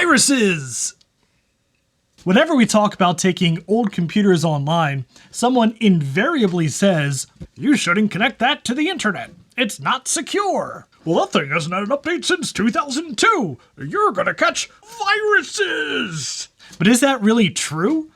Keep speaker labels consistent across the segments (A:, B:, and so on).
A: Viruses! Whenever we talk about taking old computers online, someone invariably says, "You shouldn't connect that to the internet. It's not secure." "Well, that thing hasn't had an update since 2002. You're gonna catch viruses." But is that really true?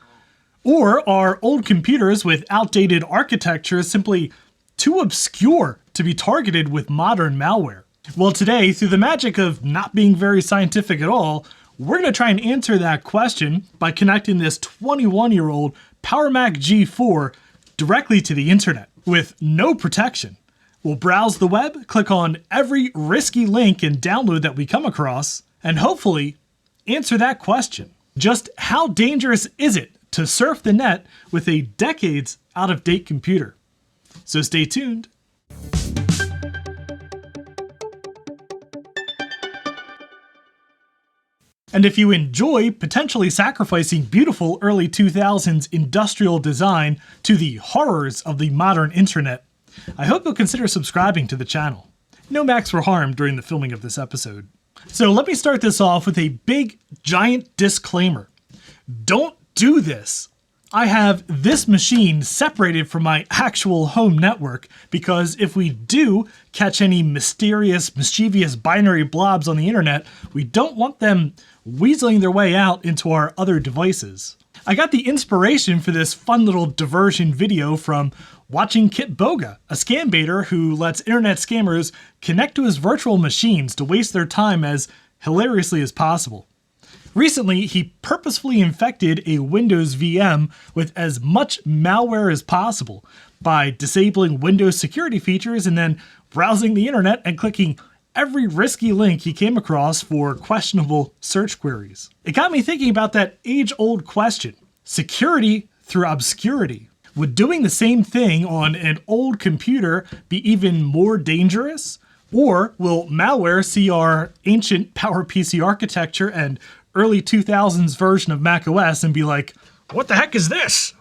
A: Or are old computers with outdated architecture simply too obscure to be targeted with modern malware? Well, today, through the magic of not being very scientific at all, we're going to try and answer that question by connecting this 21-year-old Power Mac G4 directly to the internet with no protection. We'll browse the web, click on every risky link and download that we come across, and hopefully answer that question. Just how dangerous is it to surf the net with a decades out-of-date computer? So stay tuned. And if you enjoy potentially sacrificing beautiful early 2000s industrial design to the horrors of the modern internet, I hope you'll consider subscribing to the channel. No Macs were harmed during the filming of this episode. So let me start this off with a big, giant disclaimer. Don't do this. I have this machine separated from my actual home network because if we do catch any mysterious, mischievous binary blobs on the internet, we don't want them weaseling their way out into our other devices. I got the inspiration for this fun little diversion video from watching Kit Boga, a scam baiter who lets internet scammers connect to his virtual machines to waste their time as hilariously as possible. Recently, he purposefully infected a Windows VM with as much malware as possible by disabling Windows security features and then browsing the internet and clicking every risky link he came across for questionable search queries. It got me thinking about that age-old question, security through obscurity. Would doing the same thing on an old computer be even more dangerous? Or will malware see our ancient PowerPC architecture and early 2000s version of macOS and be like, "What the heck is this?"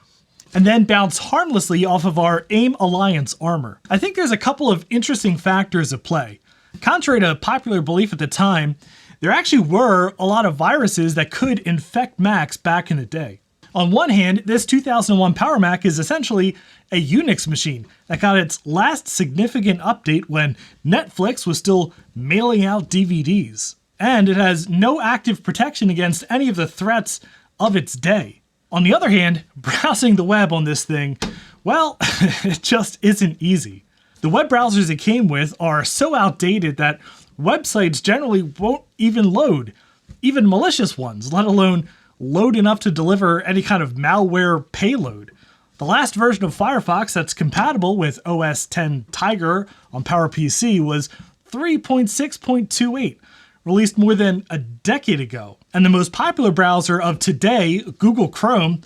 A: and then bounce harmlessly off of our AIM Alliance armor? I think there's a couple of interesting factors at play. Contrary to popular belief at the time, there actually were a lot of viruses that could infect Macs back in the day. On one hand, this 2001 Power Mac is essentially a Unix machine that got its last significant update when Netflix was still mailing out DVDs. And it has no active protection against any of the threats of its day. On the other hand, browsing the web on this thing, well, it just isn't easy. The web browsers it came with are so outdated that websites generally won't even load, even malicious ones, let alone load enough to deliver any kind of malware payload. The last version of Firefox that's compatible with OS X Tiger on PowerPC was 3.6.28. released more than a decade ago. And the most popular browser of today, Google Chrome,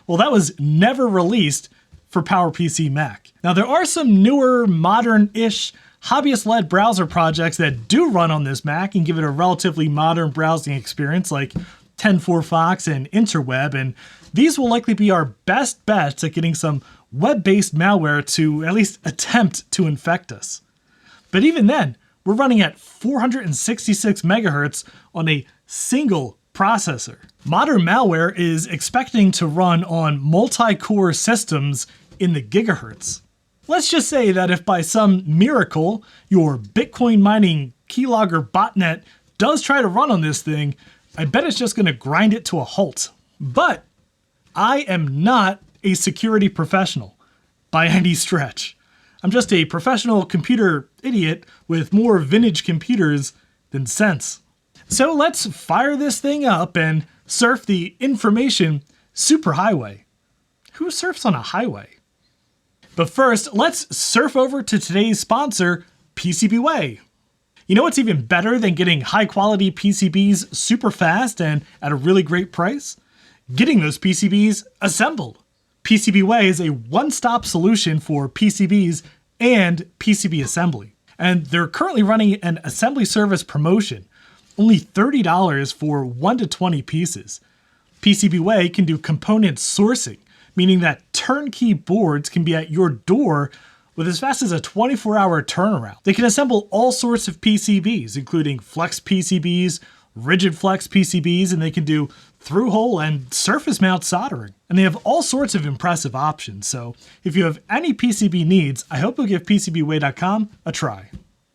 A: well, that was never released for PowerPC Mac. Now, there are some newer, modern-ish, hobbyist-led browser projects that do run on this Mac and give it a relatively modern browsing experience like 10.4 Fox and Interweb, and these will likely be our best bets at getting some web-based malware to at least attempt to infect us. But even then, we're running at 466 megahertz on a single processor. Modern malware is expecting to run on multi-core systems in the gigahertz. Let's just say that if by some miracle your Bitcoin mining keylogger botnet does try to run on this thing, I bet it's just going to grind it to a halt. But I am not a security professional by any stretch. I'm just a professional computer idiot with more vintage computers than sense. So let's fire this thing up and surf the information superhighway. Who surfs on a highway? But first, let's surf over to today's sponsor, PCBWay. You know what's even better than getting high-quality PCBs super fast and at a really great price? Getting those PCBs assembled. PCBWay is a one-stop solution for PCBs and PCB assembly. And they're currently running an assembly service promotion, only $30 for 1 to 20 pieces. PCBWay can do component sourcing, meaning that turnkey boards can be at your door with as fast as a 24-hour turnaround. They can assemble all sorts of PCBs, including flex PCBs, rigid flex PCBs, and they can do through-hole and surface mount soldering. And they have all sorts of impressive options. So if you have any PCB needs, I hope you'll give PCBWay.com a try.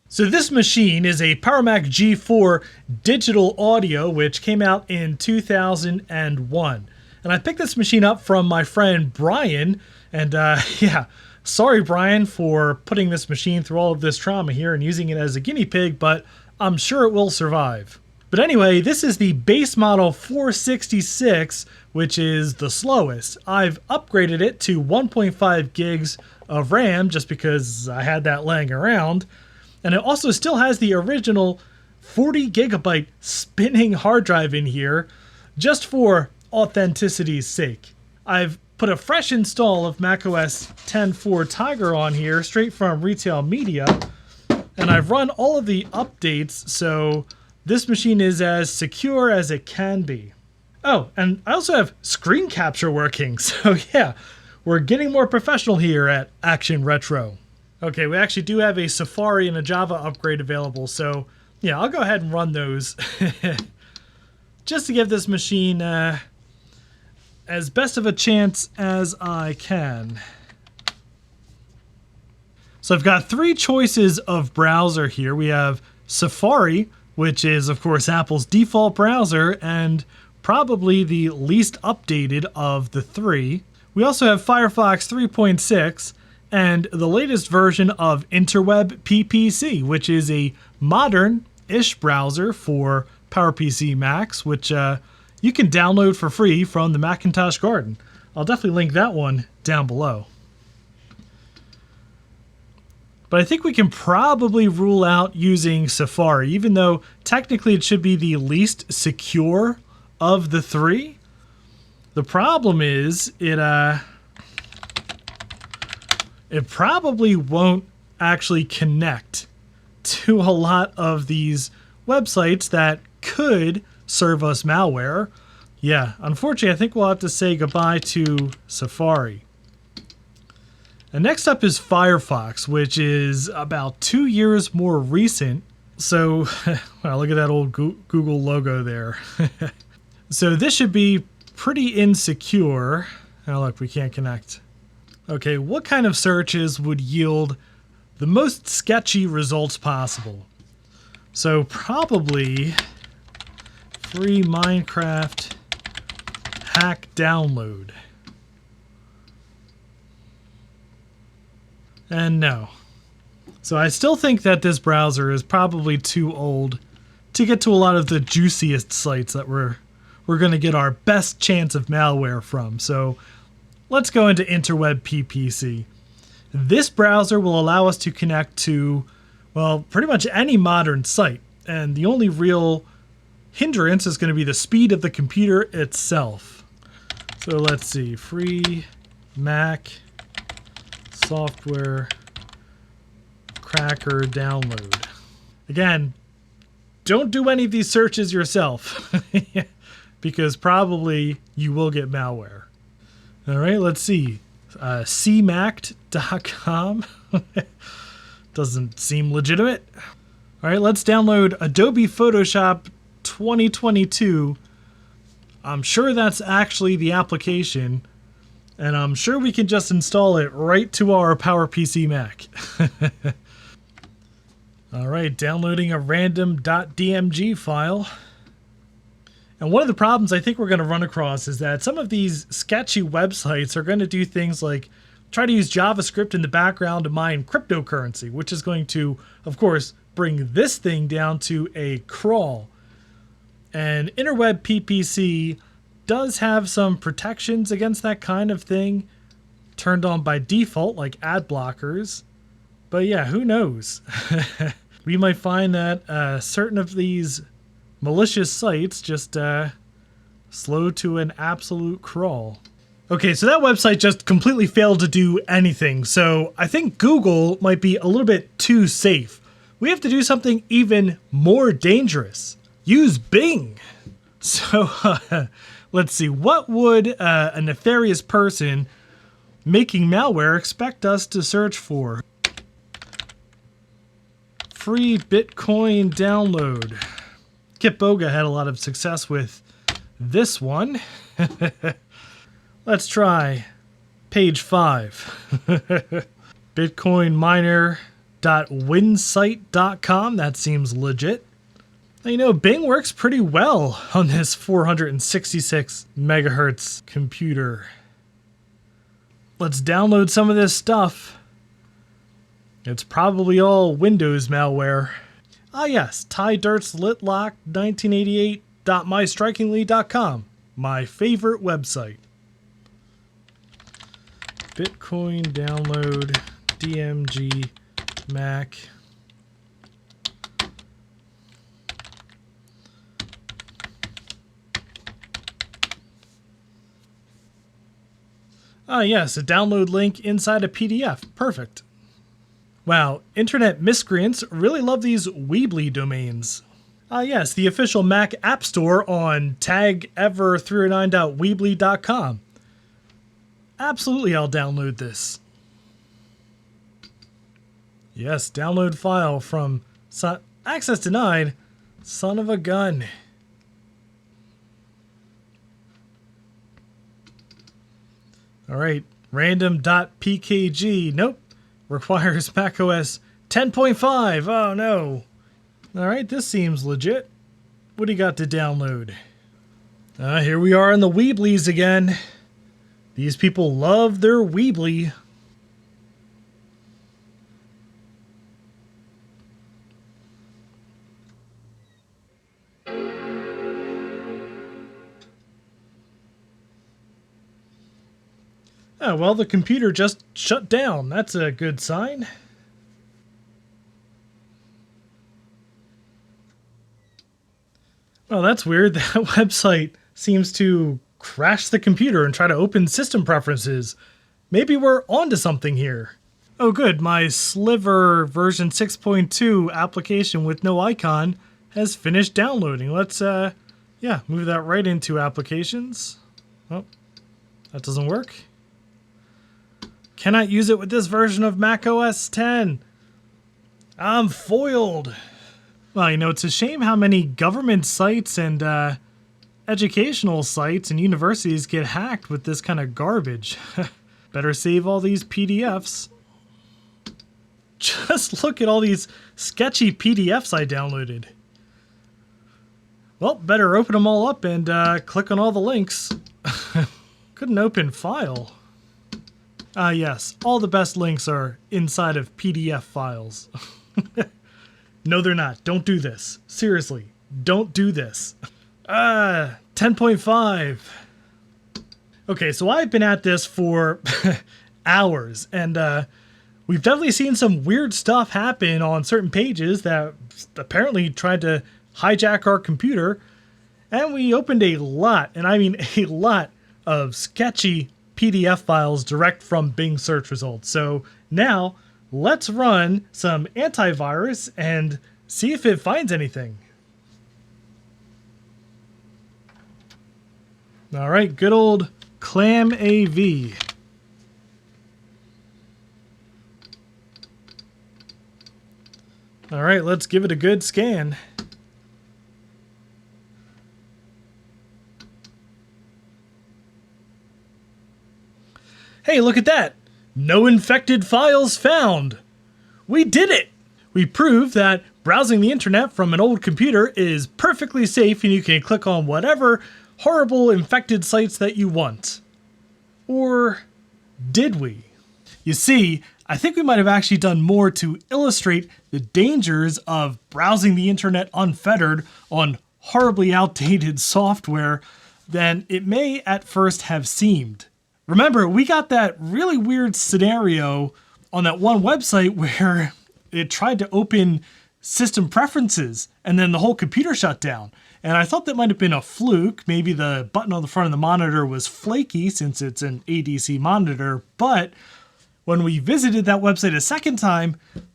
A: So this machine is a PowerMac G4 digital audio, which came out in 2001. And I picked this machine up from my friend Brian. And yeah, sorry Brian for putting this machine through all of this trauma here and using it as a guinea pig, but I'm sure it will survive. But anyway, this is the base model 466, which is the slowest. I've upgraded it to 1.5 gigs of RAM just because I had that laying around. And it also still has the original 40 gigabyte spinning hard drive in here just for authenticity's sake. I've put a fresh install of macOS 10.4 Tiger on here straight from Retail Media. And I've run all of the updates, so this machine is as secure as it can be. Oh, and I also have screen capture working, so yeah, we're getting more professional here at Action Retro. Okay, we actually do have a Safari and a Java upgrade available, so yeah, I'll go ahead and run those just to give this machine as best of a chance as I can. So I've got three choices of browser here. We have Safari, which is, of course, Apple's default browser and probably the least updated of the three. We also have Firefox 3.6 and the latest version of Interweb PPC, which is a modern-ish browser for PowerPC Macs, which you can download for free from the Macintosh Garden. I'll definitely link that one down below. But I think we can probably rule out using Safari, even though technically it should be the least secure of the three. The problem is it probably won't actually connect to a lot of these websites that could serve us malware. Yeah, unfortunately, I think we'll have to say goodbye to Safari. And next up is Firefox, which is about 2 years more recent. So, well, look at that old Google logo there. So this should be pretty insecure. Oh, look, we can't connect. Okay, what kind of searches would yield the most sketchy results possible? So probably free Minecraft hack download. And no. So I still think that this browser is probably too old to get to a lot of the juiciest sites that we're going to get our best chance of malware from. So let's go into Interweb PPC. This browser will allow us to connect to, well, pretty much any modern site. And the only real hindrance is going to be the speed of the computer itself. So let's see, free Mac software cracker download. Again, don't do any of these searches yourself because probably you will get malware. All right, let's see. cmacked.com doesn't seem legitimate. All right, let's download Adobe Photoshop 2022. I'm sure that's actually the application, and I'm sure we can just install it right to our PowerPC Mac. All right, downloading a random.dmg file. And one of the problems I think we're going to run across is that some of these sketchy websites are going to do things like try to use JavaScript in the background to mine cryptocurrency, which is going to, of course, bring this thing down to a crawl. And Interweb PPC does have some protections against that kind of thing turned on by default, like ad blockers. But yeah, who knows? We might find that certain of these malicious sites just slow to an absolute crawl. Okay, so that website just completely failed to do anything. So I think Google might be a little bit too safe. We have to do something even more dangerous. Use Bing. So let's see, what would a nefarious person making malware expect us to search for? Free Bitcoin download. Kitboga had a lot of success with this one. Let's try page 5. Bitcoinminer.winsite.com. That seems legit. Now, you know, Bing works pretty well on this 466 megahertz computer. Let's download some of this stuff. It's probably all Windows malware. Ah yes, Ty Dirt's Litlock 1988.mystrikingly.com, my favorite website. Bitcoin download DMG Mac. Ah yes, a download link inside a PDF. Perfect. Wow, internet miscreants really love these Weebly domains. Ah yes, the official Mac App Store on tagever309.weebly.com. Absolutely, I'll download this. Yes, download file from access denied. Son of a gun. All right, random.pkg. Nope. Requires macOS 10.5. Oh no. All right, this seems legit. What do you got to download? Here we are in the Weeblies again. These people love their Weebly. Oh, well, the computer just shut down. That's a good sign. Well, that's weird. That website seems to crash the computer and try to open system preferences. Maybe we're onto something here. Oh, good. My Sliver version 6.2 application with no icon has finished downloading. Let's, move that right into applications. Oh, that doesn't work. Cannot use it with this version of macOS 10. I'm foiled. Well, you know, it's a shame how many government sites and educational sites and universities get hacked with this kind of garbage. Better save all these PDFs. Just look at all these sketchy PDFs I downloaded. Well, better open them all up and click on all the links. Couldn't open file. Yes, all the best links are inside of PDF files. No, they're not. Don't do this. Seriously, don't do this. 10.5. Okay, so I've been at this for hours, and we've definitely seen some weird stuff happen on certain pages that apparently tried to hijack our computer, and we opened a lot, and I mean a lot, of sketchy PDF files direct from Bing search results. So now let's run some antivirus and see if it finds anything. All right, good old Clam AV. All right, let's give it a good scan. Hey, look at that! No infected files found! We did it! We proved that browsing the internet from an old computer is perfectly safe and you can click on whatever horrible infected sites that you want. Or did we? You see, I think we might have actually done more to illustrate the dangers of browsing the internet unfettered on horribly outdated software than it may at first have seemed. Remember, we got that really weird scenario on that one website where it tried to open system preferences and then the whole computer shut down. And I thought that might have been a fluke. Maybe the button on the front of the monitor was flaky since it's an ADC monitor. But when we visited that website a second time,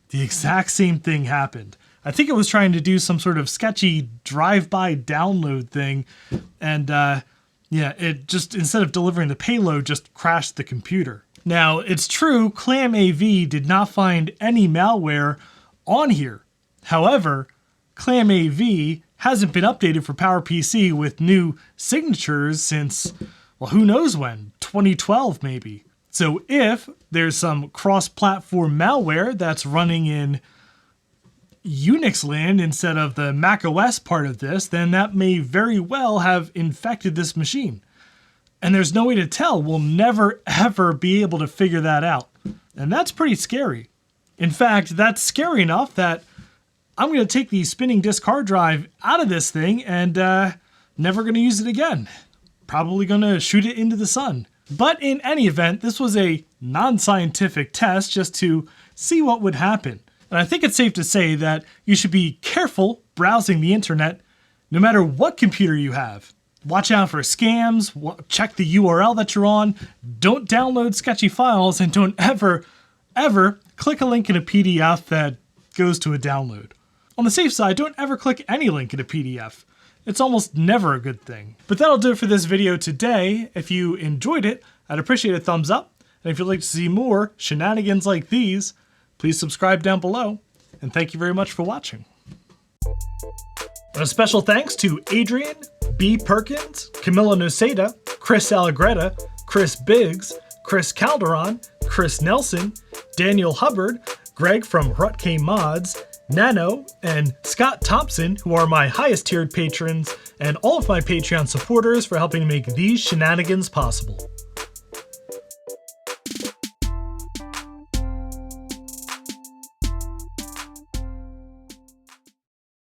A: the exact same thing happened. I think it was trying to do some sort of sketchy drive-by download thing. And it just, instead of delivering the payload, just crashed the computer. Now, it's true, Clam AV did not find any malware on here. However, Clam AV hasn't been updated for PowerPC with new signatures since, well, who knows when, 2012 maybe. So if there's some cross-platform malware that's running in Unix land instead of the Mac OS part of this, then that may very well have infected this machine. And there's no way to tell. We'll never ever be able to figure that out. And that's pretty scary. In fact, that's scary enough that I'm going to take the spinning disk hard drive out of this thing and never going to use it again. Probably going to shoot it into the sun. But in any event, this was a non-scientific test just to see what would happen. And I think it's safe to say that you should be careful browsing the internet no matter what computer you have. Watch out for scams, check the URL that you're on, don't download sketchy files, and don't ever click a link in a PDF that goes to a download. On the safe side, don't ever click any link in a PDF. It's almost never a good thing. But that'll do it for this video today. If you enjoyed it, I'd appreciate a thumbs up. And if you'd like to see more shenanigans like these, please subscribe down below. And thank you very much for watching. And a special thanks to Adrian, B. Perkins, Camilla Noseda, Chris Allegretta, Chris Biggs, Chris Calderon, Chris Nelson, Daniel Hubbard, Greg from Rutke Mods, Nano, and Scott Thompson, who are my highest tiered patrons, and all of my Patreon supporters for helping make these shenanigans possible.